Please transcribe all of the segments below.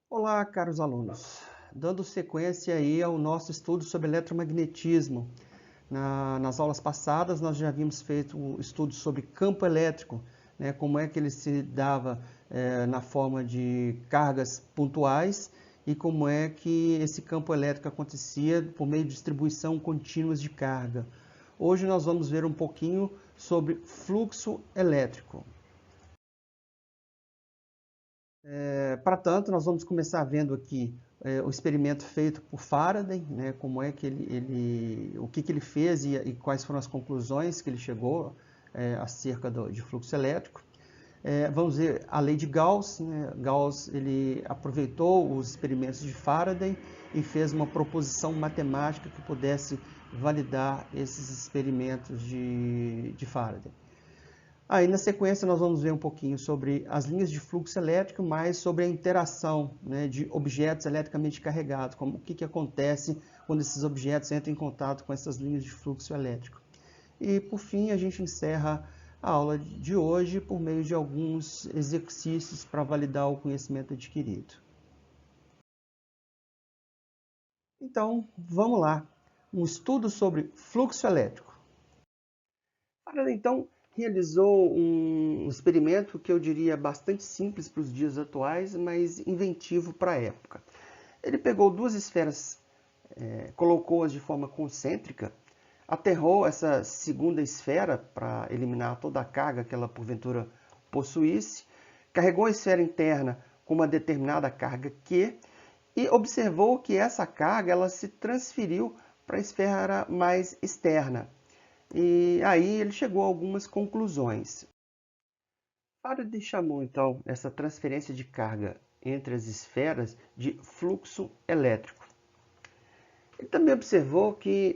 Olá, caros alunos. Dando sequência aí ao nosso estudo sobre eletromagnetismo. Nas aulas passadas, nós já havíamos feito um estudo sobre campo elétrico, né, como é que ele se dava na forma de cargas pontuais e como é que esse campo elétrico acontecia por meio de distribuição contínuas de carga. Hoje nós vamos ver um pouquinho sobre fluxo elétrico. Para tanto, nós vamos começar vendo aqui o experimento feito por Faraday, né, como é que o que ele fez e quais foram as conclusões que ele chegou acerca de fluxo elétrico. Vamos ver a lei de Gauss, né? Gauss ele aproveitou os experimentos de Faraday e fez uma proposição matemática que pudesse validar esses experimentos de Faraday. Aí, na sequência, nós vamos ver um pouquinho sobre as linhas de fluxo elétrico, mais sobre a interação, né, de objetos eletricamente carregados, como o que acontece quando esses objetos entram em contato com essas linhas de fluxo elétrico. E, por fim, a gente encerra a aula de hoje por meio de alguns exercícios para validar o conhecimento adquirido. Então, vamos lá. Um estudo sobre fluxo elétrico. Faraday, então, realizou um experimento que eu diria bastante simples para os dias atuais, mas inventivo para a época. Ele pegou duas esferas, colocou-as de forma concêntrica, aterrou essa segunda esfera para eliminar toda a carga que ela porventura possuísse, carregou a esfera interna com uma determinada carga Q e observou que essa carga ela se transferiu para a esfera mais externa. E aí ele chegou a algumas conclusões. Faraday chamou então essa transferência de carga entre as esferas de fluxo elétrico. Ele também observou que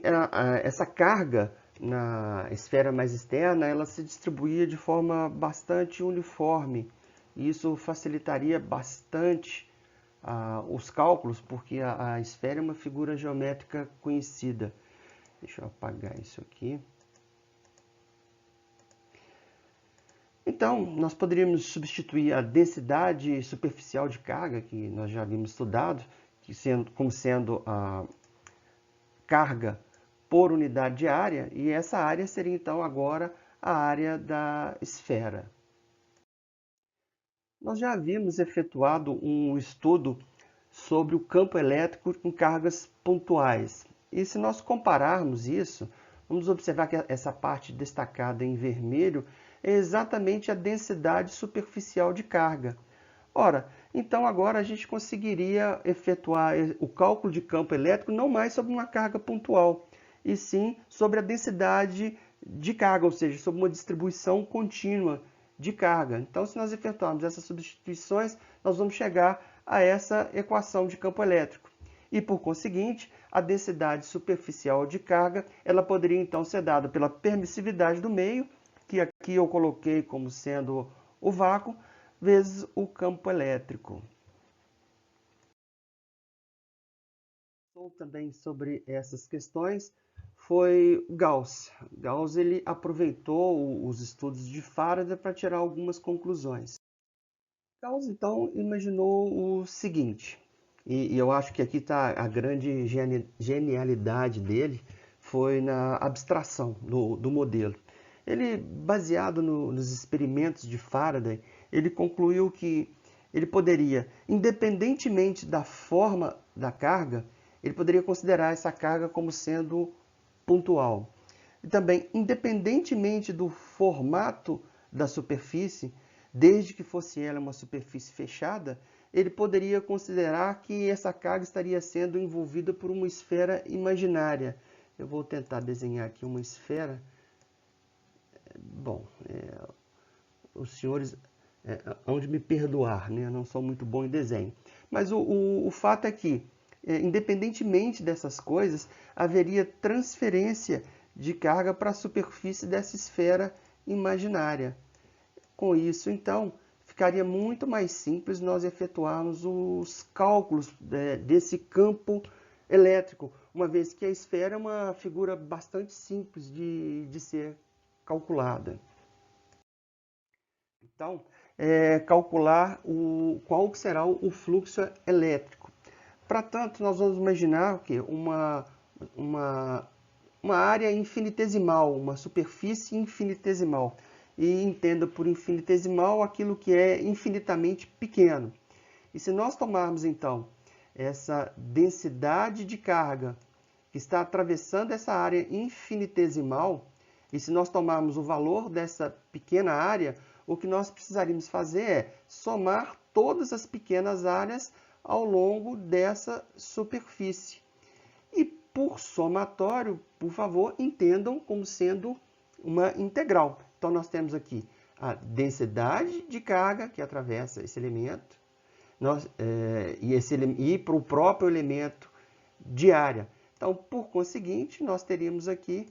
essa carga na esfera mais externa ela se distribuía de forma bastante uniforme. E isso facilitaria bastante os cálculos, porque a esfera é uma figura geométrica conhecida. Deixa eu apagar isso aqui. Então, nós poderíamos substituir a densidade superficial de carga, que nós já havíamos estudado, como sendo a carga por unidade de área, e essa área seria então agora a área da esfera. Nós já havíamos efetuado um estudo sobre o campo elétrico com cargas pontuais. E se nós compararmos isso, vamos observar que essa parte destacada em vermelho é exatamente a densidade superficial de carga. Ora, então agora a gente conseguiria efetuar o cálculo de campo elétrico não mais sobre uma carga pontual, e sim sobre a densidade de carga, ou seja, sobre uma distribuição contínua de carga. Então, se nós efetuarmos essas substituições, nós vamos chegar a essa equação de campo elétrico. E, por conseguinte, a densidade superficial de carga ela poderia então ser dada pela permissividade do meio, que aqui eu coloquei como sendo o vácuo, vezes o campo elétrico. Também sobre essas questões foi Gauss. Gauss ele aproveitou os estudos de Faraday para tirar algumas conclusões. Gauss então imaginou o seguinte, e eu acho que aqui está a grande genialidade dele, foi na abstração do modelo. Ele, baseado nos experimentos de Faraday, ele concluiu que ele poderia, independentemente da forma da carga, ele poderia considerar essa carga como sendo pontual. E também, independentemente do formato da superfície, desde que fosse ela uma superfície fechada, ele poderia considerar que essa carga estaria sendo envolvida por uma esfera imaginária. Eu vou tentar desenhar aqui uma esfera. Bom, os senhores hão de me perdoar, né? Eu não sou muito bom em desenho. Mas o fato é que, independentemente dessas coisas, haveria transferência de carga para a superfície dessa esfera imaginária. Com isso, então, ficaria muito mais simples nós efetuarmos os cálculos desse campo elétrico, uma vez que a esfera é uma figura bastante simples de ser calculada. Então, calcular qual será o fluxo elétrico. Para tanto, nós vamos imaginar o quê? Uma área infinitesimal, uma superfície infinitesimal. E entenda por infinitesimal aquilo que é infinitamente pequeno. E se nós tomarmos, então, essa densidade de carga que está atravessando essa área infinitesimal, e se nós tomarmos o valor dessa pequena área, o que nós precisaríamos fazer é somar todas as pequenas áreas ao longo dessa superfície. E por somatório, por favor, entendam como sendo uma integral. Então, nós temos aqui a densidade de carga que atravessa esse elemento, e para o próprio elemento de área. Então, por conseguinte, nós teríamos aqui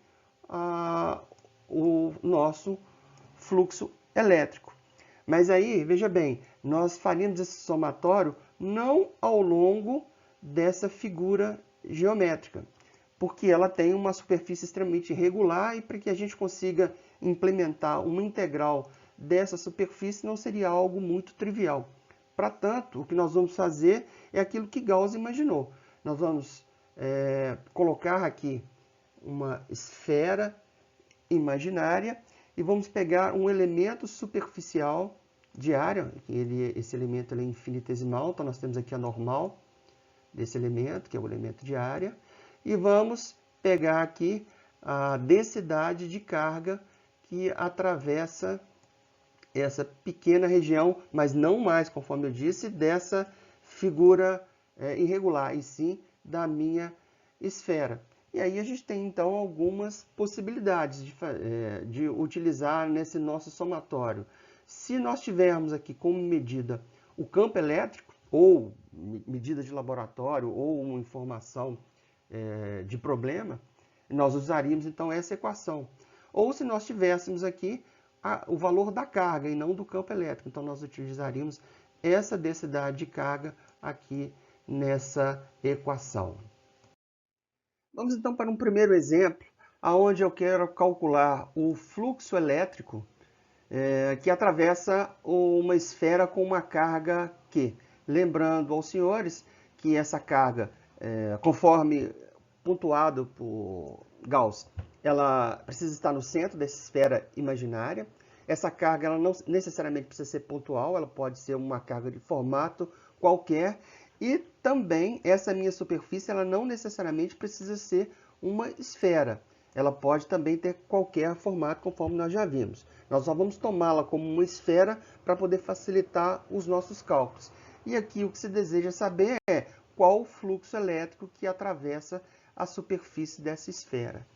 o nosso fluxo elétrico. Mas aí, veja bem, nós faríamos esse somatório não ao longo dessa figura geométrica, porque ela tem uma superfície extremamente irregular e para que a gente consiga implementar uma integral dessa superfície não seria algo muito trivial. Para tanto, o que nós vamos fazer é aquilo que Gauss imaginou. Nós vamos colocar aqui uma esfera imaginária e vamos pegar um elemento superficial de área. Esse elemento é infinitesimal, então nós temos aqui a normal desse elemento, que é o elemento de área, e vamos pegar aqui a densidade de carga que atravessa essa pequena região, mas não mais, conforme eu disse, dessa figura irregular, e sim da minha esfera. E aí a gente tem, então, algumas possibilidades de utilizar nesse nosso somatório. Se nós tivermos aqui como medida o campo elétrico, ou medida de laboratório, ou uma informação de problema, nós usaríamos, então, essa equação. Ou se nós tivéssemos aqui o valor da carga e não do campo elétrico, então nós utilizaríamos essa densidade de carga aqui nessa equação. Vamos então para um primeiro exemplo, onde eu quero calcular o fluxo elétrico que atravessa uma esfera com uma carga Q. Lembrando aos senhores que essa carga, conforme pontuado por Gauss, ela precisa estar no centro dessa esfera imaginária. Essa carga ela não necessariamente precisa ser pontual, ela pode ser uma carga de formato qualquer. E também essa minha superfície ela não necessariamente precisa ser uma esfera. Ela pode também ter qualquer formato, conforme nós já vimos. Nós só vamos tomá-la como uma esfera para poder facilitar os nossos cálculos. E aqui o que se deseja saber é qual o fluxo elétrico que atravessa a superfície dessa esfera.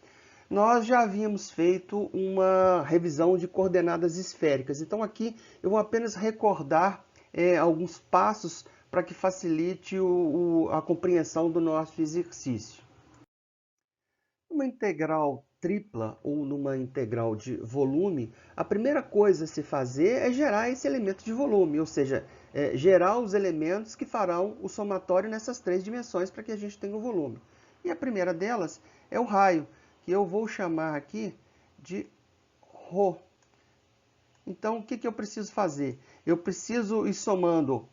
Nós já havíamos feito uma revisão de coordenadas esféricas. Então aqui eu vou apenas recordar alguns passos para que facilite a compreensão do nosso exercício. Numa integral tripla ou numa integral de volume, a primeira coisa a se fazer é gerar esse elemento de volume, ou seja, gerar os elementos que farão o somatório nessas três dimensões para que a gente tenha o volume. E a primeira delas é o raio, que eu vou chamar aqui de ρ. Então, o que eu preciso fazer? Eu preciso ir somando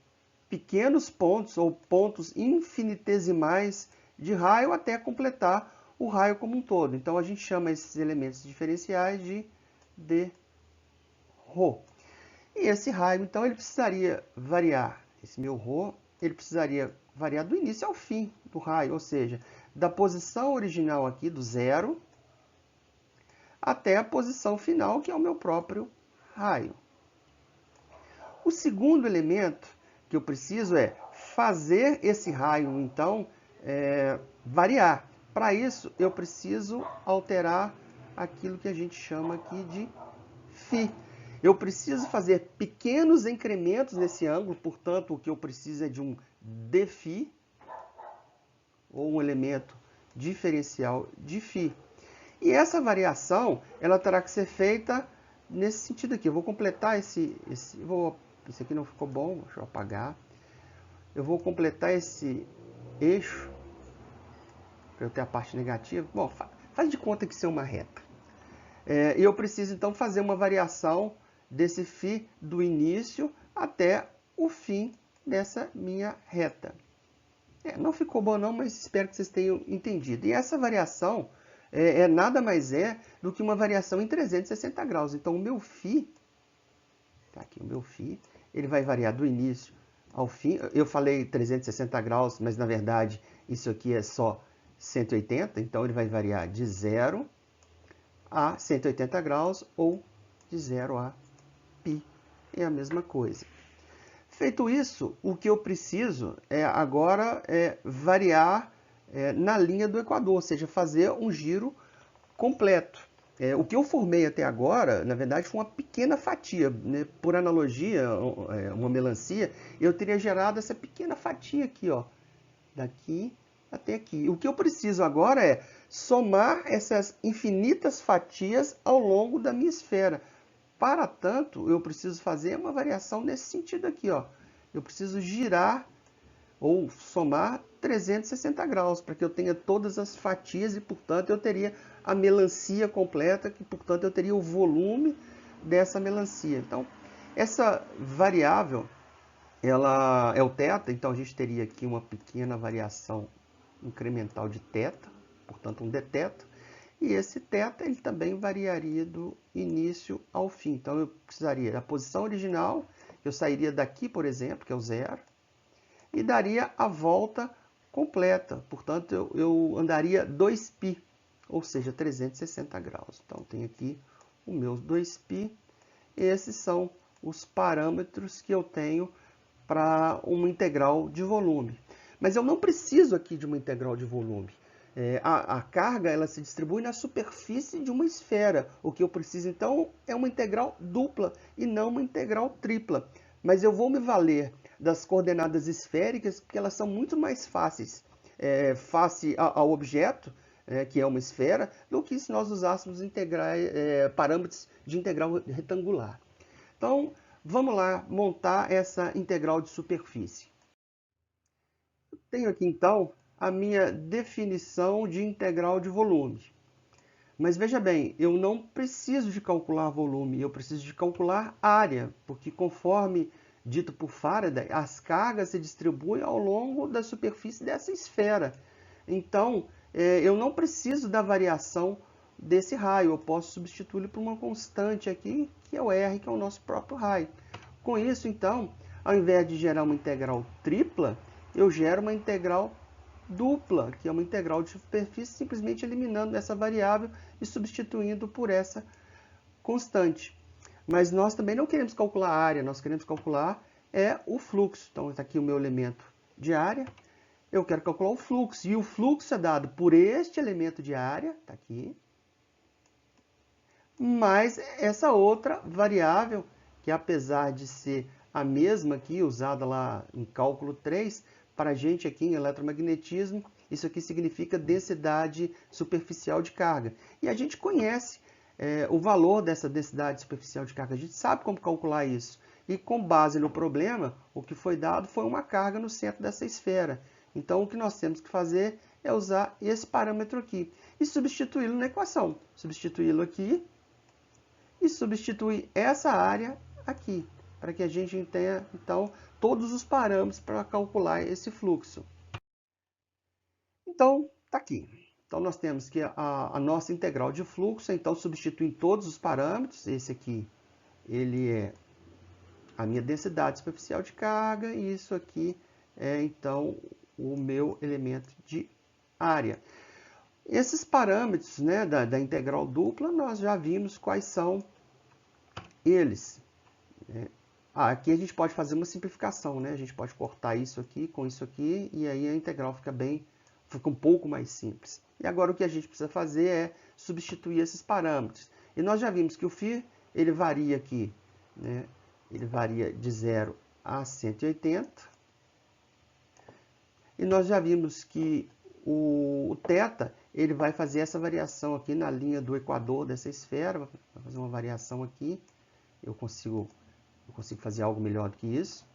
pequenos pontos ou pontos infinitesimais de raio até completar o raio como um todo. Então, a gente chama esses elementos diferenciais de dρ. E esse raio, então, ele precisaria variar. Esse meu ρ, ele precisaria variar do início ao fim do raio, ou seja, da posição original aqui, do zero, até a posição final, que é o meu próprio raio. O segundo elemento que eu preciso é fazer esse raio, então, variar. Para isso, eu preciso alterar aquilo que a gente chama aqui de φ. Eu preciso fazer pequenos incrementos nesse ângulo, portanto, o que eu preciso é de um dφ, ou um elemento diferencial de φ. E essa variação, ela terá que ser feita nesse sentido aqui. Eu vou completar esse aqui não ficou bom, deixa eu apagar. Eu vou completar esse eixo, para eu ter a parte negativa. Bom, faz de conta que isso é uma reta. E eu preciso, então, fazer uma variação desse φ do início até o fim dessa minha reta. Não ficou bom não, mas espero que vocês tenham entendido. E essa variação nada mais do que uma variação em 360 graus. Então, o meu φ, tá aqui o meu φ, ele vai variar do início ao fim. Eu falei 360 graus, mas na verdade isso aqui é só 180. Então, ele vai variar de 0 a 180 graus ou de 0 a π. É a mesma coisa. Feito isso, o que eu preciso agora variar na linha do Equador, ou seja, fazer um giro completo. O que eu formei até agora, na verdade, foi uma pequena fatia. Né? Por analogia, uma melancia, eu teria gerado essa pequena fatia aqui, ó, daqui até aqui. O que eu preciso agora é somar essas infinitas fatias ao longo da minha esfera. Para tanto, eu preciso fazer uma variação nesse sentido aqui, ó. Eu preciso girar ou somar 360 graus para que eu tenha todas as fatias e, portanto, eu teria a melancia completa, que, portanto, eu teria o volume dessa melancia. Então, essa variável, ela é o θ, então a gente teria aqui uma pequena variação incremental de θ, portanto, um dθ. E esse θ ele também variaria do início ao fim. Então, eu precisaria da posição original, eu sairia daqui, por exemplo, que é o 0, e daria a volta completa. Portanto, eu andaria 2π, ou seja, 360 graus. Então, tem aqui o meu 2π. Esses são os parâmetros que eu tenho para uma integral de volume. Mas eu não preciso aqui de uma integral de volume. A carga ela se distribui na superfície de uma esfera. O que eu preciso, então, é uma integral dupla e não uma integral tripla. Mas eu vou me valer das coordenadas esféricas, porque elas são muito mais fáceis face ao objeto, que é uma esfera, do que se nós usássemos parâmetros de integral retangular. Então, vamos lá montar essa integral de superfície. Tenho aqui, então, a minha definição de integral de volume. Mas veja bem, eu não preciso de calcular volume, eu preciso de calcular área, porque conforme dito por Faraday, as cargas se distribuem ao longo da superfície dessa esfera. Então, eu não preciso da variação desse raio, eu posso substituí-lo por uma constante aqui, que é o R, que é o nosso próprio raio. Com isso, então, ao invés de gerar uma integral tripla, eu gero uma integral dupla, que é uma integral de superfície, simplesmente eliminando essa variável e substituindo por essa constante. Mas nós também não queremos calcular a área, nós queremos calcular o fluxo. Então, está aqui o meu elemento de área. Eu quero calcular o fluxo. E o fluxo é dado por este elemento de área, está aqui, mais essa outra variável, que apesar de ser a mesma aqui, usada lá em cálculo 3, para a gente aqui em eletromagnetismo, isso aqui significa densidade superficial de carga. E a gente conhece o valor dessa densidade superficial de carga, a gente sabe como calcular isso. E com base no problema, o que foi dado foi uma carga no centro dessa esfera. Então, o que nós temos que fazer é usar esse parâmetro aqui e substituí-lo na equação. Substituí-lo aqui e substituir essa área aqui, para que a gente tenha, então, todos os parâmetros para calcular esse fluxo. Então, está aqui. Então, nós temos que a nossa integral de fluxo, então, substitui todos os parâmetros. Esse aqui, ele é a minha densidade superficial de carga, e isso aqui é, então, o meu elemento de área. Esses parâmetros, né, da integral dupla, nós já vimos quais são eles. Aqui a gente pode fazer uma simplificação, né? A gente pode cortar isso aqui com isso aqui, e aí a integral fica um pouco mais simples. E agora o que a gente precisa fazer é substituir esses parâmetros. E nós já vimos que o φ, ele varia aqui, né? Ele varia de 0 a 180. E nós já vimos que o θ, ele vai fazer essa variação aqui na linha do equador dessa esfera. Vai fazer uma variação aqui. Eu consigo fazer algo melhor do que isso.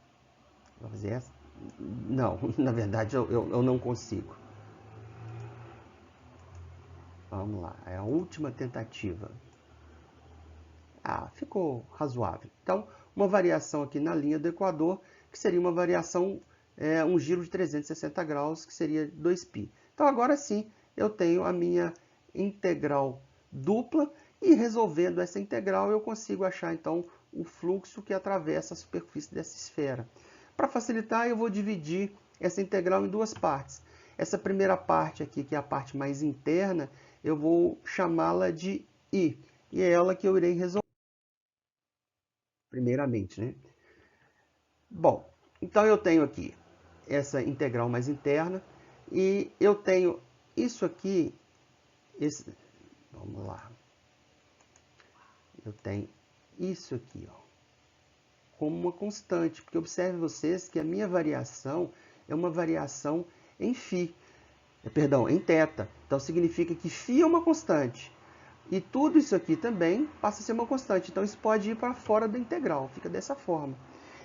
Vou fazer essa? Não, na verdade eu não consigo. Vamos lá, é a última tentativa. ficou razoável. Então, uma variação aqui na linha do equador, que seria uma variação, um giro de 360 graus, que seria 2π. Então, agora sim, eu tenho a minha integral dupla, e resolvendo essa integral, eu consigo achar, então, o fluxo que atravessa a superfície dessa esfera. Para facilitar, eu vou dividir essa integral em duas partes. Essa primeira parte aqui, que é a parte mais interna, eu vou chamá-la de I. E é ela que eu irei resolver, primeiramente, né? Bom, então eu tenho aqui essa integral mais interna, e eu tenho isso aqui, vamos lá. Eu tenho isso aqui, ó, como uma constante, porque observe vocês que a minha variação é uma variação em φ, em θ. Então significa que φ é uma constante. E tudo isso aqui também passa a ser uma constante. Então isso pode ir para fora da integral, fica dessa forma.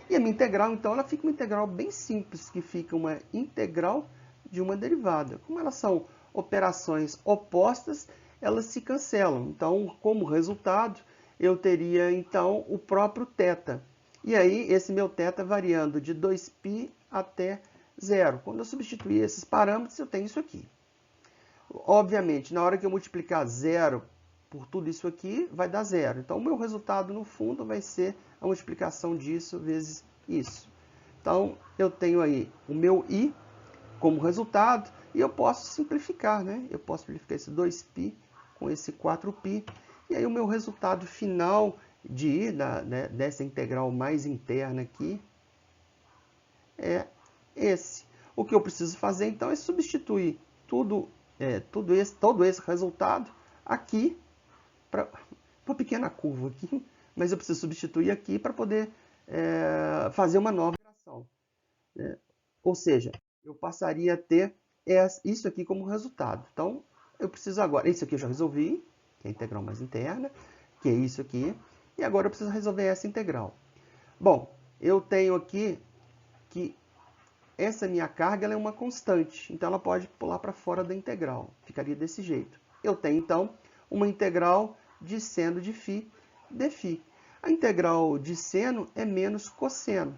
E a minha integral, então, ela fica uma integral bem simples, que fica uma integral de uma derivada. Como elas são operações opostas, elas se cancelam. Então, como resultado, eu teria, então, o próprio θ. E aí, esse meu θ variando de 2π até 0. Quando eu substituir esses parâmetros, eu tenho isso aqui. Obviamente, na hora que eu multiplicar 0 por tudo isso aqui, vai dar 0. Então, o meu resultado, no fundo, vai ser a multiplicação disso vezes isso. Então, eu tenho aí o meu I como resultado, e eu posso simplificar, né? Eu posso simplificar esse 2π com esse 4π, e aí o meu resultado final de I, dessa integral mais interna aqui, é esse. O que eu preciso fazer, então, é substituir todo esse resultado aqui, para uma pequena curva aqui, mas eu preciso substituir aqui para poder fazer uma nova interação. Né? Ou seja, eu passaria a ter isso aqui como resultado. Então, eu preciso agora, isso aqui eu já resolvi, que é a integral mais interna, que é isso aqui, e agora eu preciso resolver essa integral. Bom, eu tenho aqui que essa minha carga ela é uma constante, então ela pode pular para fora da integral, ficaria desse jeito. Eu tenho, então, uma integral de seno de φ dφ. A integral de seno é menos cosseno.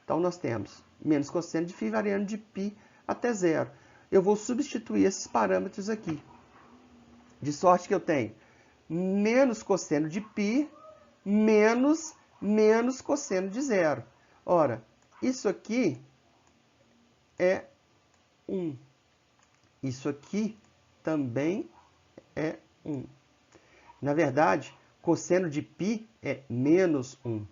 Então, nós temos menos cosseno de φ variando de π até 0. Eu vou substituir esses parâmetros aqui. De sorte que eu tenho menos cosseno de π menos cosseno de 0. Ora, isso aqui é 1. Isso aqui também é 1. Na verdade, cosseno de π é menos 1.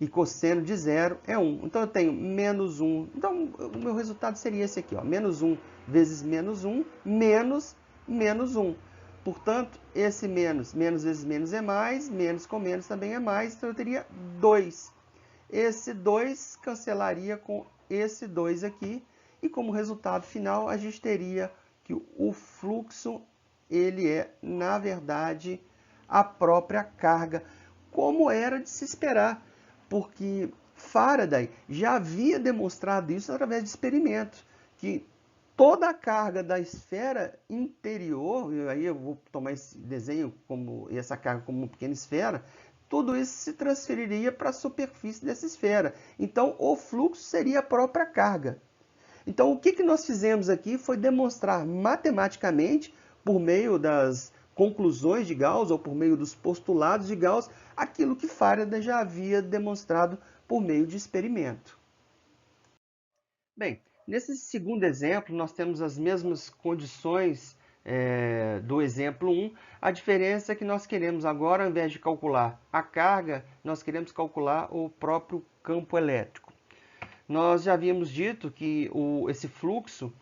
E cosseno de 0 é 1. Então, eu tenho menos 1. Então, o meu resultado seria esse aqui, ó, menos 1 vezes menos 1, menos menos 1. Portanto, esse menos vezes menos é mais, menos com menos também é mais, então eu teria 2. Esse 2 cancelaria com esse 2 aqui, e como resultado final, a gente teria que o fluxo, ele é, na verdade, a própria carga, como era de se esperar, porque Faraday já havia demonstrado isso através de experimentos, que toda a carga da esfera interior, e aí eu vou tomar esse desenho, essa carga como uma pequena esfera, tudo isso se transferiria para a superfície dessa esfera. Então, o fluxo seria a própria carga. Então, o que nós fizemos aqui foi demonstrar matematicamente, por meio das conclusões de Gauss, ou por meio dos postulados de Gauss, aquilo que Faraday já havia demonstrado por meio de experimento. Bem, nesse segundo exemplo, nós temos as mesmas condições do exemplo 1. A diferença é que nós queremos agora, ao invés de calcular a carga, nós queremos calcular o próprio campo elétrico. Nós já havíamos dito que esse fluxo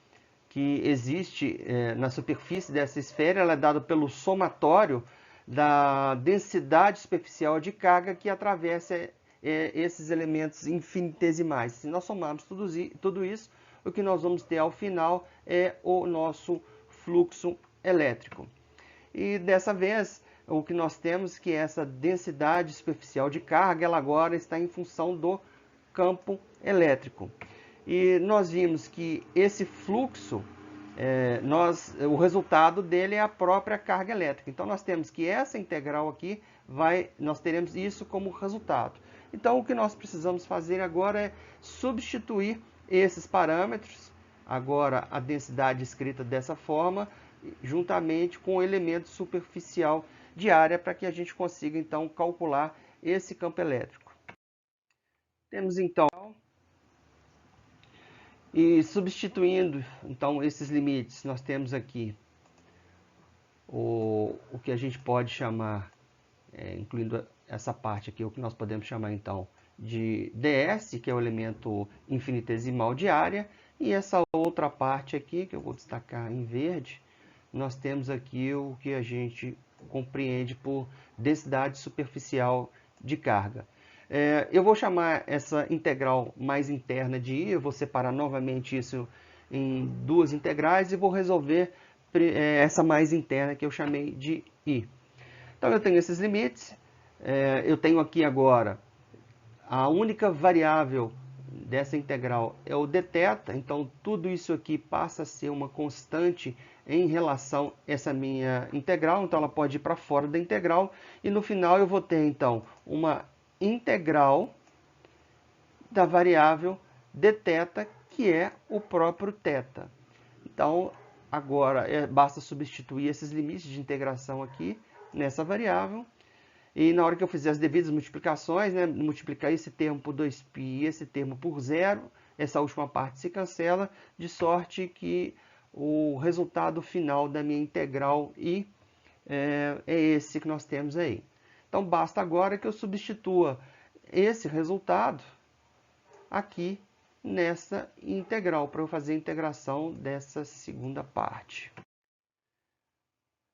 que existe na superfície dessa esfera ela é dado pelo somatório da densidade superficial de carga que atravessa esses elementos infinitesimais. Se nós somarmos tudo isso, o que nós vamos ter ao final é o nosso fluxo elétrico. E dessa vez, o que nós temos é que essa densidade superficial de carga ela agora está em função do campo elétrico. E nós vimos que esse fluxo o resultado dele é a própria carga elétrica. Então nós temos que essa integral aqui, nós teremos isso como resultado. Então o que nós precisamos fazer agora é substituir esses parâmetros, agora a densidade escrita dessa forma, juntamente com o elemento superficial de área, para que a gente consiga então calcular esse campo elétrico. Temos então, e substituindo então esses limites, nós temos aqui o que a gente pode chamar, incluindo essa parte aqui, o que nós podemos chamar então de ds, que é o elemento infinitesimal de área, e essa outra parte aqui, que eu vou destacar em verde, nós temos aqui o que a gente compreende por densidade superficial de carga. Eu vou chamar essa integral mais interna de I, eu vou separar novamente isso em duas integrais e vou resolver essa mais interna que eu chamei de I. Então eu tenho esses limites, eu tenho aqui agora a única variável dessa integral é o dθ, então tudo isso aqui passa a ser uma constante em relação a essa minha integral, então ela pode ir para fora da integral, e no final eu vou ter então uma integral da variável dθ, que é o próprio θ. Então agora basta substituir esses limites de integração aqui nessa variável, e na hora que eu fizer as devidas multiplicações, multiplicar esse termo por 2π e esse termo por zero, essa última parte se cancela, de sorte que o resultado final da minha integral I é esse que nós temos aí. Então basta agora que eu substitua esse resultado aqui nessa integral, para eu fazer a integração dessa segunda parte.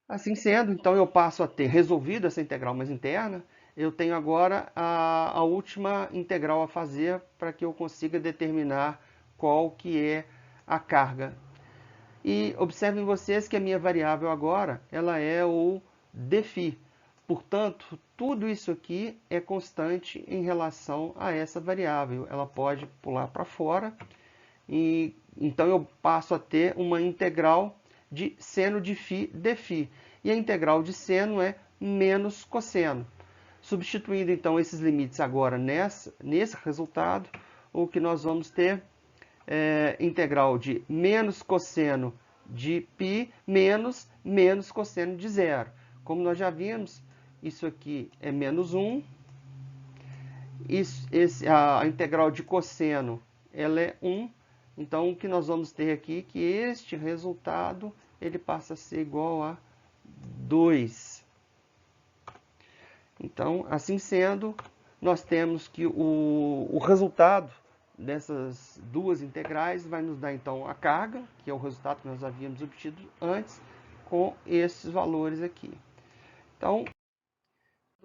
Assim sendo, então eu passo a ter resolvido essa integral mais interna, eu tenho agora a última integral a fazer para que eu consiga determinar qual que é a carga. E observem vocês que a minha variável agora, ela é o dφ. Portanto, tudo isso aqui é constante em relação a essa variável. Ela pode pular para fora, e então eu passo a ter uma integral de seno de φ dφ. E a integral de seno é menos cosseno. Substituindo então esses limites agora nesse resultado, o que nós vamos ter é integral de menos cosseno de π menos cosseno de zero. Como nós já vimos, isso aqui é menos 1. A integral de cosseno ela é 1. Então, o que nós vamos ter aqui é que este resultado ele passa a ser igual a 2. Então, assim sendo, nós temos que o resultado dessas duas integrais vai nos dar, então, a carga, que é o resultado que nós havíamos obtido antes, com esses valores aqui. Então,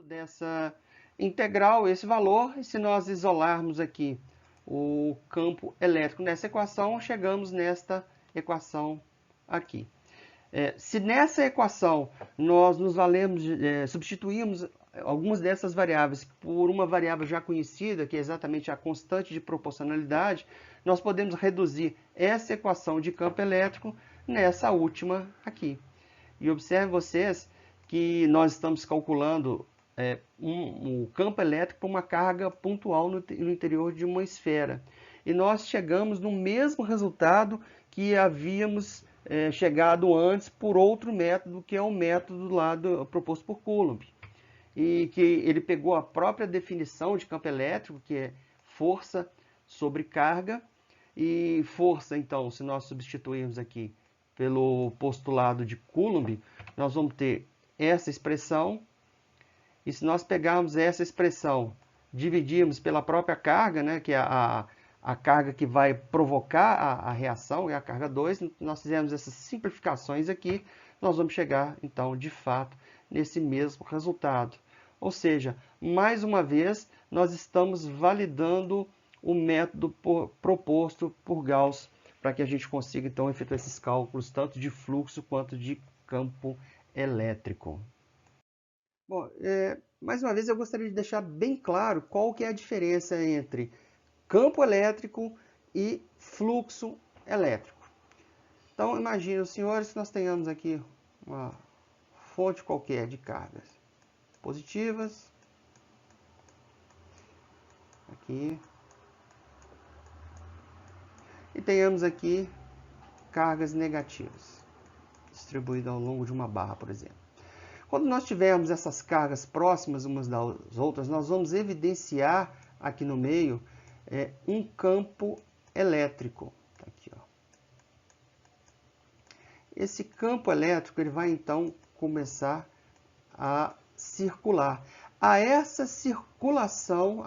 dessa integral, esse valor, e se nós isolarmos aqui o campo elétrico nessa equação, chegamos nesta equação aqui. Se nessa equação nós nos valemos, substituímos algumas dessas variáveis por uma variável já conhecida, que é exatamente a constante de proporcionalidade, nós podemos reduzir essa equação de campo elétrico nessa última aqui. E observem vocês que nós estamos calculando um campo elétrico para uma carga pontual no interior de uma esfera. E nós chegamos no mesmo resultado que havíamos chegado antes por outro método, que é o método lá proposto por Coulomb. E que ele pegou a própria definição de campo elétrico, que é força sobre carga. E força, então, se nós substituirmos aqui pelo postulado de Coulomb, nós vamos ter essa expressão. E se nós pegarmos essa expressão, dividirmos pela própria carga, que é a carga que vai provocar a reação, é a carga 2, nós fizemos essas simplificações aqui, nós vamos chegar, então, de fato, nesse mesmo resultado. Ou seja, mais uma vez, nós estamos validando o método proposto por Gauss, para que a gente consiga, então, efetuar esses cálculos, tanto de fluxo quanto de campo elétrico. Bom, mais uma vez eu gostaria de deixar bem claro qual que é a diferença entre campo elétrico e fluxo elétrico. Então, imagine, senhores, que nós tenhamos aqui uma fonte qualquer de cargas positivas, aqui, e tenhamos aqui cargas negativas, distribuídas ao longo de uma barra, por exemplo. Quando nós tivermos essas cargas próximas umas das outras, nós vamos evidenciar aqui no meio um campo elétrico. Aqui, ó. Esse campo elétrico ele vai então começar a circular. A essa circulação,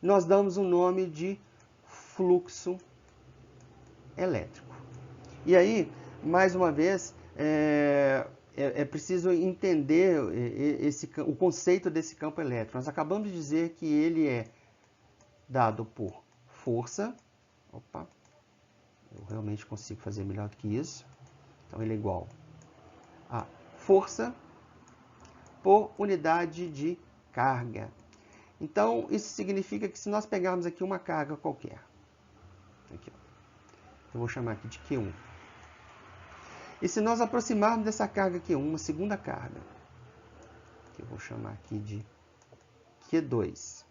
nós damos o nome de fluxo elétrico. E aí, mais uma vez, é preciso entender o conceito desse campo elétrico. Nós acabamos de dizer que ele é dado por força. Opa, eu realmente consigo fazer melhor do que isso. Então, ele é igual a força por unidade de carga. Então, isso significa que se nós pegarmos aqui uma carga qualquer, aqui, eu vou chamar aqui de Q1, e se nós aproximarmos dessa carga Q1, uma segunda carga, que eu vou chamar aqui de Q2,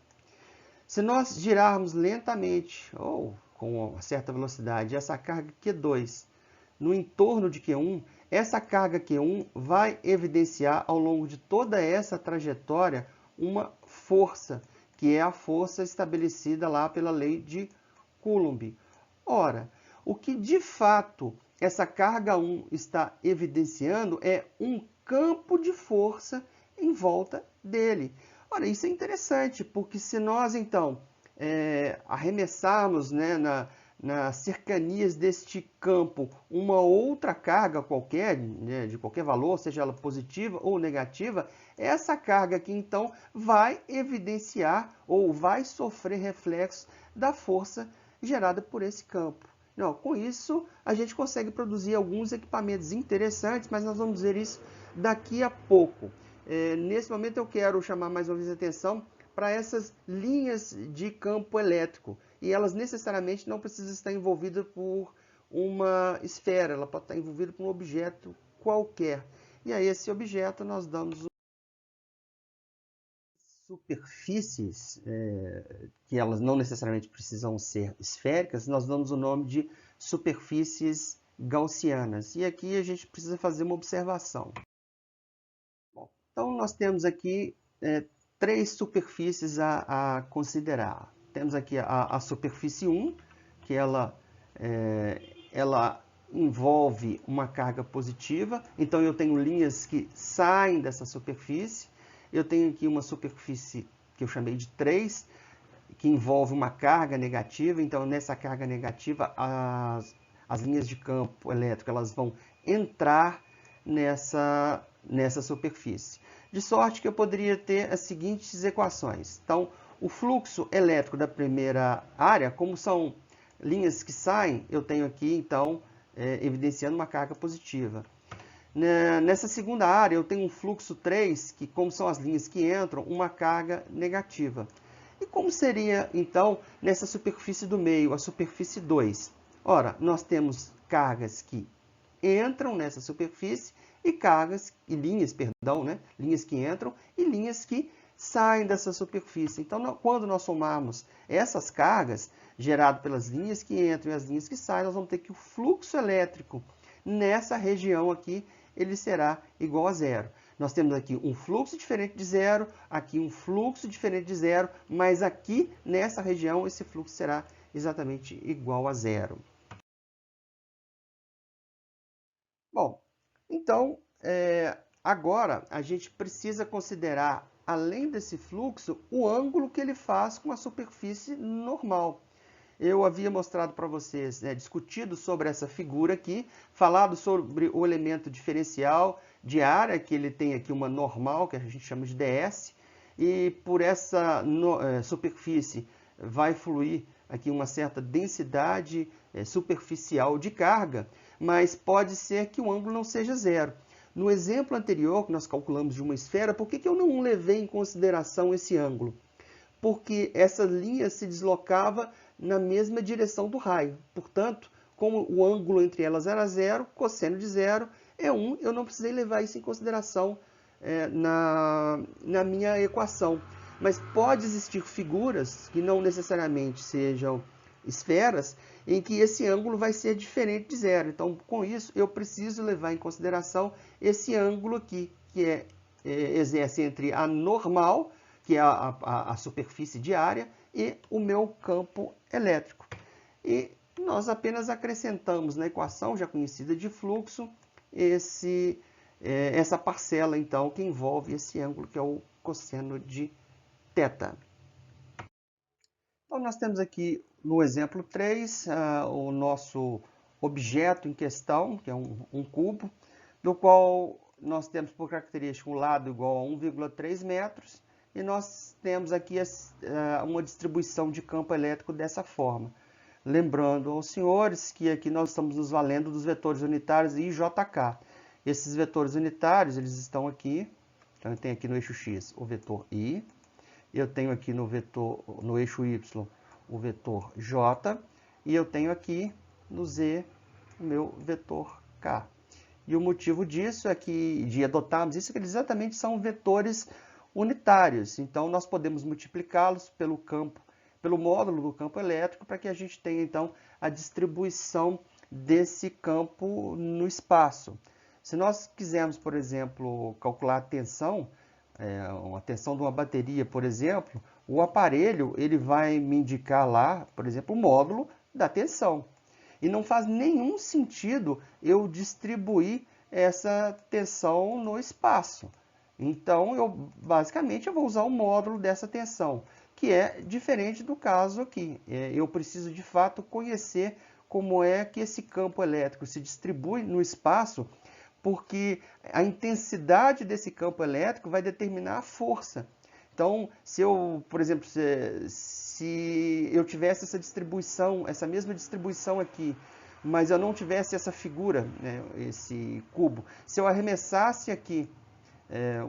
se nós girarmos lentamente, ou com uma certa velocidade, essa carga Q2 no entorno de Q1, essa carga Q1 vai evidenciar ao longo de toda essa trajetória uma força, que é a força estabelecida lá pela lei de Coulomb. Ora, o que de fato essa carga 1 está evidenciando é um campo de força em volta dele. Ora, isso é interessante, porque se nós então arremessarmos, né, nas cercanias deste campo uma outra carga qualquer, né, de qualquer valor, seja ela positiva ou negativa, essa carga aqui então vai evidenciar ou vai sofrer reflexo da força gerada por esse campo. Não, com isso, a gente consegue produzir alguns equipamentos interessantes, mas nós vamos ver isso daqui a pouco. Nesse momento, eu quero chamar mais uma vez a atenção para essas linhas de campo elétrico. E elas necessariamente não precisam estar envolvidas por uma esfera, ela pode estar envolvida por um objeto qualquer. E a esse objeto nós damos superfícies, que elas não necessariamente precisam ser esféricas, nós damos o nome de superfícies gaussianas. E aqui a gente precisa fazer uma observação. Bom, então, nós temos aqui 3 superfícies a considerar. Temos aqui a superfície 1, que ela envolve uma carga positiva. Então, eu tenho linhas que saem dessa superfície. Eu tenho aqui uma superfície que eu chamei de 3, que envolve uma carga negativa. Então, nessa carga negativa, as linhas de campo elétrico elas vão entrar nessa superfície. De sorte que eu poderia ter as seguintes equações. Então, o fluxo elétrico da primeira área, como são linhas que saem, eu tenho aqui, então, evidenciando uma carga positiva. Nessa segunda área, eu tenho um fluxo 3, que como são as linhas que entram, uma carga negativa. E como seria, então, nessa superfície do meio, a superfície 2? Ora, nós temos cargas que entram nessa superfície e linhas que entram e linhas que saem dessa superfície. Então, quando nós somarmos essas cargas geradas pelas linhas que entram e as linhas que saem, nós vamos ter que o fluxo elétrico nessa região aqui, ele será igual a zero. Nós temos aqui um fluxo diferente de zero, aqui um fluxo diferente de zero, mas aqui nessa região esse fluxo será exatamente igual a zero. Bom, então agora a gente precisa considerar, além desse fluxo, o ângulo que ele faz com a superfície normal. Eu havia mostrado para vocês, discutido sobre essa figura aqui, falado sobre o elemento diferencial de área, que ele tem aqui uma normal, que a gente chama de ds, e por essa superfície vai fluir aqui uma certa densidade superficial de carga, mas pode ser que o ângulo não seja zero. No exemplo anterior, que nós calculamos de uma esfera, por que eu não levei em consideração esse ângulo? Porque essa linha se deslocava na mesma direção do raio. Portanto, como o ângulo entre elas era zero, cosseno de zero é 1, eu não precisei levar isso em consideração na minha equação. Mas pode existir figuras que não necessariamente sejam esferas, em que esse ângulo vai ser diferente de zero. Então, com isso, eu preciso levar em consideração esse ângulo aqui, que exerce entre a normal, que é a superfície de área, e o meu campo elétrico. E nós apenas acrescentamos na equação já conhecida de fluxo essa parcela, então, que envolve esse ângulo, que é o cosseno de θ. Então, nós temos aqui no exemplo 3 o nosso objeto em questão, que é um cubo, do qual nós temos por característica um lado igual a 1,3 metros, e nós temos aqui uma distribuição de campo elétrico dessa forma. Lembrando aos senhores que aqui nós estamos nos valendo dos vetores unitários I e JK. Esses vetores unitários, eles estão aqui. Então, eu tenho aqui no eixo X o vetor I. Eu tenho aqui no eixo Y o vetor J. E eu tenho aqui no Z o meu vetor K. E o motivo disso é que, de adotarmos isso, é que eles exatamente são vetores unitários. Então, nós podemos multiplicá-los pelo módulo do campo elétrico, para que a gente tenha, então, a distribuição desse campo no espaço. Se nós quisermos, por exemplo, calcular a tensão, a tensão de uma bateria, por exemplo, o aparelho ele vai me indicar lá, por exemplo, o módulo da tensão. E não faz nenhum sentido eu distribuir essa tensão no espaço. Então, basicamente, eu vou usar o módulo dessa tensão, que é diferente do caso aqui. Eu preciso, de fato, conhecer como é que esse campo elétrico se distribui no espaço, porque a intensidade desse campo elétrico vai determinar a força. Então, se eu, por exemplo, se eu tivesse essa distribuição, essa mesma distribuição aqui, mas eu não tivesse essa figura, né, esse cubo, se eu arremessasse aqui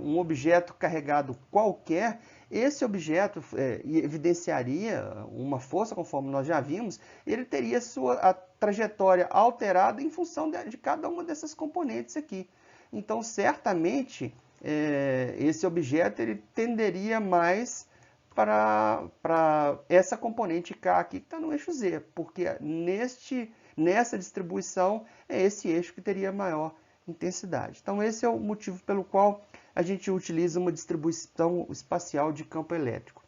um objeto carregado qualquer, esse objeto evidenciaria uma força, conforme nós já vimos, ele teria a trajetória alterada em função de cada uma dessas componentes aqui. Então, certamente, esse objeto ele tenderia mais para essa componente K aqui que está no eixo Z, porque nessa distribuição é esse eixo que teria maior intensidade. Então, esse é o motivo pelo qual a gente utiliza uma distribuição espacial de campo elétrico.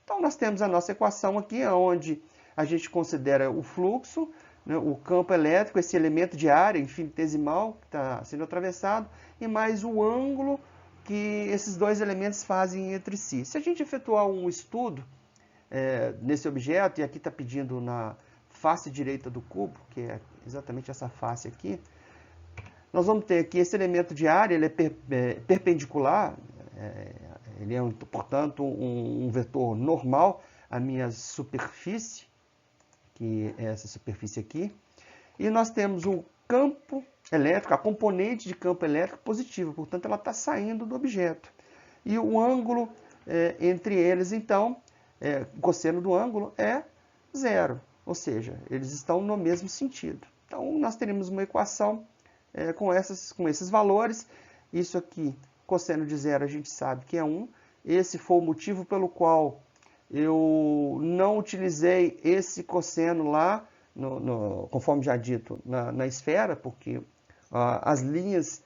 Então, nós temos a nossa equação aqui, onde a gente considera o fluxo, né, o campo elétrico, esse elemento de área infinitesimal que está sendo atravessado, e mais o ângulo que esses dois elementos fazem entre si. Se a gente efetuar um estudo nesse objeto, e aqui está pedindo na face direita do cubo, que é exatamente essa face aqui, nós vamos ter aqui esse elemento de área, ele é perpendicular, ele é, portanto, um vetor normal à minha superfície, que é essa superfície aqui. E nós temos o campo elétrico, a componente de campo elétrico positiva, portanto, ela está saindo do objeto. E o ângulo entre eles, então, o cosseno do ângulo é zero, ou seja, eles estão no mesmo sentido. Então, nós teremos uma equação com esses valores. Isso aqui, cosseno de zero, a gente sabe que é 1. Esse foi o motivo pelo qual eu não utilizei esse cosseno lá, conforme já dito, na esfera, porque as linhas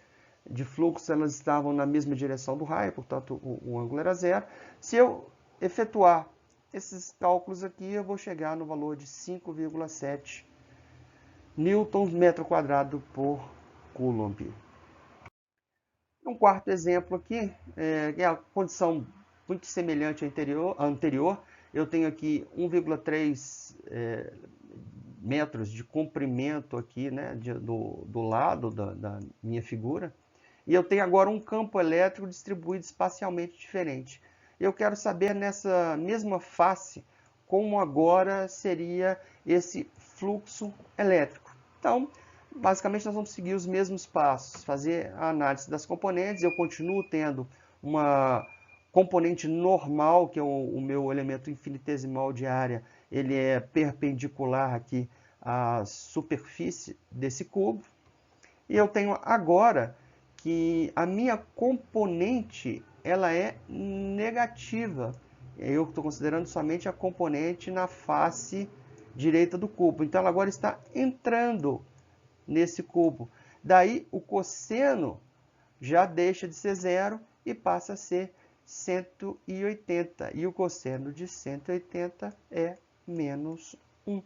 de fluxo elas estavam na mesma direção do raio, portanto o ângulo era zero. Se eu efetuar esses cálculos aqui, eu vou chegar no valor de 5,7 newtons metro quadrado por coulomb. Um quarto exemplo aqui, é a condição muito semelhante à anterior. Eu tenho aqui 1,3 metros de comprimento aqui, né, do lado da minha figura. E eu tenho agora um campo elétrico distribuído espacialmente diferente. Eu quero saber nessa mesma face como agora seria esse fluxo elétrico. Então, basicamente, nós vamos seguir os mesmos passos, fazer a análise das componentes. Eu continuo tendo uma componente normal, que é o meu elemento infinitesimal de área, ele é perpendicular aqui a superfície desse cubo. E eu tenho agora que a minha componente ela é negativa. Eu estou considerando somente a componente na face direita do cubo. Então ela agora está entrando nesse cubo. Daí o cosseno já deixa de ser zero e passa a ser 180. E o cosseno de 180 é menos 1.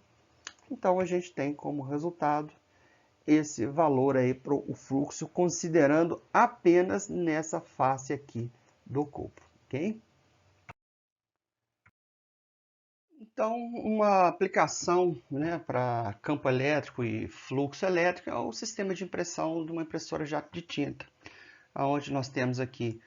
Então a gente tem como resultado esse valor aí para o fluxo, considerando apenas nessa face aqui do cubo, ok? Então, uma aplicação, né, para campo elétrico e fluxo elétrico é o sistema de impressão de uma impressora jato de tinta, onde nós temos aqui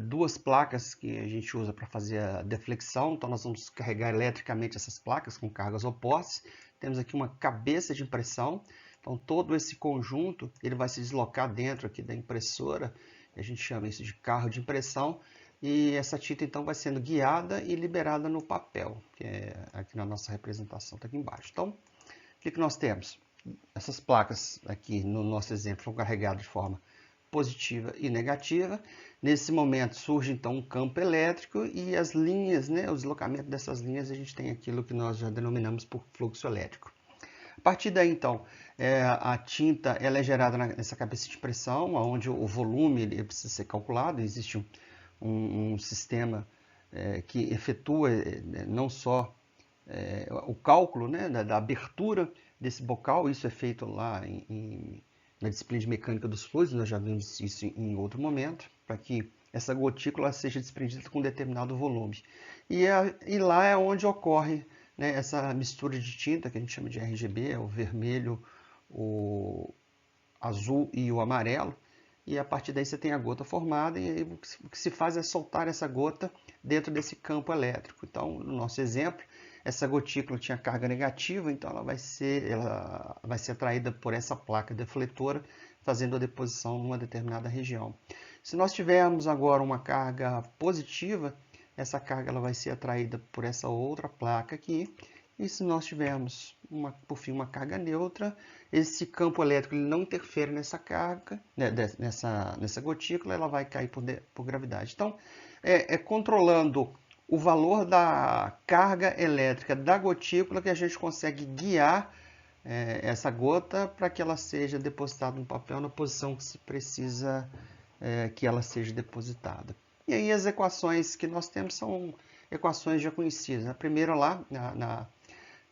duas placas que a gente usa para fazer a deflexão. Então, nós vamos carregar eletricamente essas placas com cargas opostas. Temos aqui uma cabeça de impressão. Então, todo esse conjunto ele vai se deslocar dentro aqui da impressora. A gente chama isso de carro de impressão. E essa tinta, então, vai sendo guiada e liberada no papel, que é aqui na nossa representação, está aqui embaixo. Então, o que nós temos? Essas placas aqui, no nosso exemplo, são carregadas de forma positiva e negativa. Nesse momento surge então um campo elétrico e as linhas, né, o deslocamento dessas linhas, a gente tem aquilo que nós já denominamos por fluxo elétrico. A partir daí, então, a tinta ela é gerada nessa cabeça de pressão, onde o volume ele precisa ser calculado. Existe um sistema que efetua não só o cálculo, né, da abertura desse bocal. Isso é feito lá na disciplina de mecânica dos fluidos, nós já vimos isso em outro momento, para que essa gotícula seja desprendida com um determinado volume. E lá é onde ocorre, né, essa mistura de tinta, que a gente chama de RGB, é o vermelho, o azul e o amarelo. E a partir daí você tem a gota formada, e aí o que se faz é soltar essa gota dentro desse campo elétrico. Então, no nosso exemplo, essa gotícula tinha carga negativa, então ela vai ser atraída por essa placa defletora, fazendo a deposição numa determinada região. Se nós tivermos agora uma carga positiva, essa carga ela vai ser atraída por essa outra placa aqui. E se nós tivermos, por fim, uma carga neutra, esse campo elétrico ele não interfere nessa carga, né, nessa gotícula, ela vai cair por gravidade. Então, controlando o valor da carga elétrica da gotícula que a gente consegue guiar essa gota para que ela seja depositada no papel na posição que se precisa que ela seja depositada. E aí as equações que nós temos são equações já conhecidas. A primeira lá,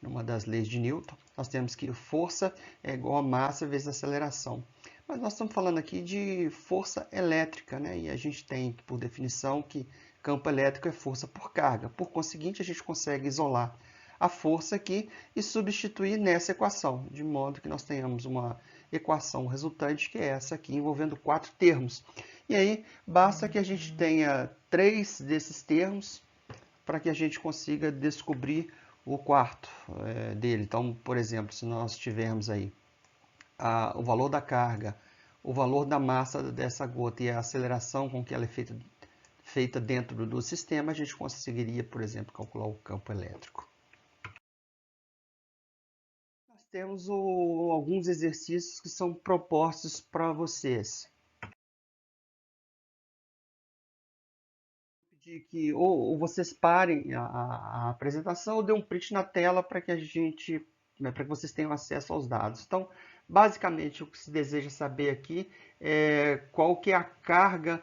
numa das leis de Newton, nós temos que força é igual a massa vezes aceleração. Mas nós estamos falando aqui de força elétrica, né? E a gente tem, por definição, que campo elétrico é força por carga. Por conseguinte, a gente consegue isolar a força aqui e substituir nessa equação, de modo que nós tenhamos uma equação resultante, que é essa aqui, envolvendo 4 termos. E aí, basta que a gente tenha 3 desses termos para que a gente consiga descobrir o quarto dele. Então, por exemplo, se nós tivermos aí o valor da carga, o valor da massa dessa gota e a aceleração com que ela é feita dentro do sistema, a gente conseguiria, por exemplo, calcular o campo elétrico. Nós temos alguns exercícios que são propostos para vocês. De que ou vocês parem a apresentação ou dê um print na tela para que para que vocês tenham acesso aos dados. Então, basicamente, o que se deseja saber aqui é qual que é a carga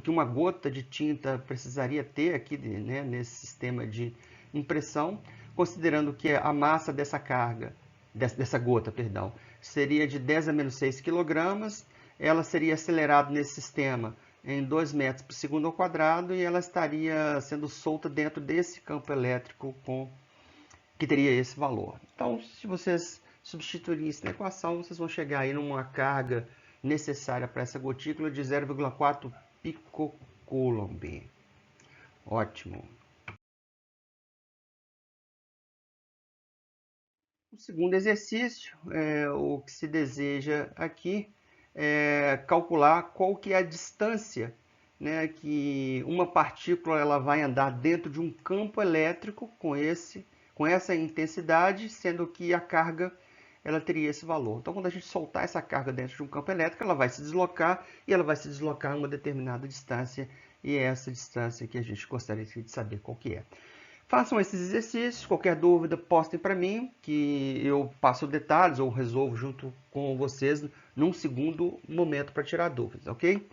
que uma gota de tinta precisaria ter aqui, né, nesse sistema de impressão, considerando que a massa dessa gota, perdão, seria de 10 a menos 6 kg, ela seria acelerada nesse sistema em 2 metros por segundo ao quadrado e ela estaria sendo solta dentro desse campo elétrico que teria esse valor. Então, se vocês substituírem isso na equação, vocês vão chegar aí numa carga necessária para essa gotícula de 0,4 picocoulomb. Ótimo. O segundo exercício, o que se deseja aqui é calcular qual que é a distância, né, que uma partícula ela vai andar dentro de um campo elétrico com com essa intensidade, sendo que a carga ela teria esse valor. Então, quando a gente soltar essa carga dentro de um campo elétrico, ela vai se deslocar e ela vai se deslocar a uma determinada distância, e é essa distância que a gente gostaria de saber qual que é. Façam esses exercícios, qualquer dúvida postem para mim, que eu passo detalhes ou resolvo junto com vocês num segundo momento para tirar dúvidas, ok?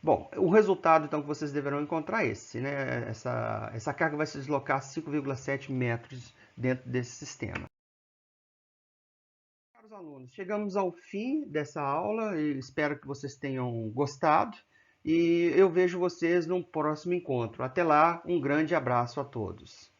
Bom, o resultado então que vocês deverão encontrar é esse, né? Essa carga vai se deslocar 5,7 metros dentro desse sistema. Caros alunos, chegamos ao fim dessa aula e espero que vocês tenham gostado e eu vejo vocês no próximo encontro. Até lá, um grande abraço a todos.